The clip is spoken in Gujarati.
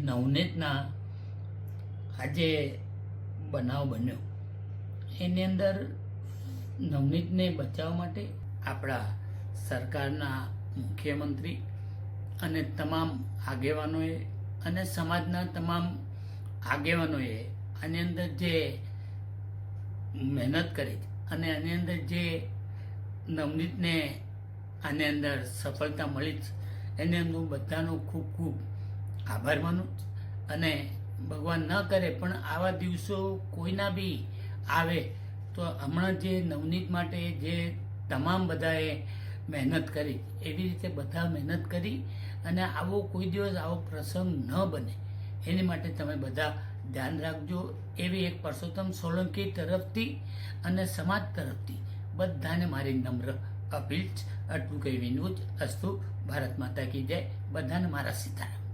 નવનીતના આજે બનાવ બન્યો એની અંદર નવનીતને બચાવવા માટે આપણા સરકારના મુખ્યમંત્રી અને તમામ આગેવાનોએ અને સમાજના તમામ આગેવાનોએ આની અંદર જે મહેનત કરી અને આની અંદર જે નવનીતને આની અંદર સફળતા મળી છે એને હું બધાનો ખૂબ ખૂબ આભાર માનું અને ભગવાન ન કરે પણ આવા દિવસો કોઈના બી આવે તો હમણાં જે નવનીત માટે જે તમામ બધાએ મહેનત કરી એવી રીતે બધા મહેનત કરી અને આવો કોઈ દિવસ આવો પ્રસંગ ન બને એની માટે તમે બધા ધ્યાન રાખજો એવી એક પરસોત્તમ સોલંકી તરફથી અને સમાજ તરફથી બધાને મારી નમ્ર અપીલ જ. આટલું કહી વિનવું જ. અસ્તુ. ભારત માતા કી જય. બધાને મારા સીતારામ.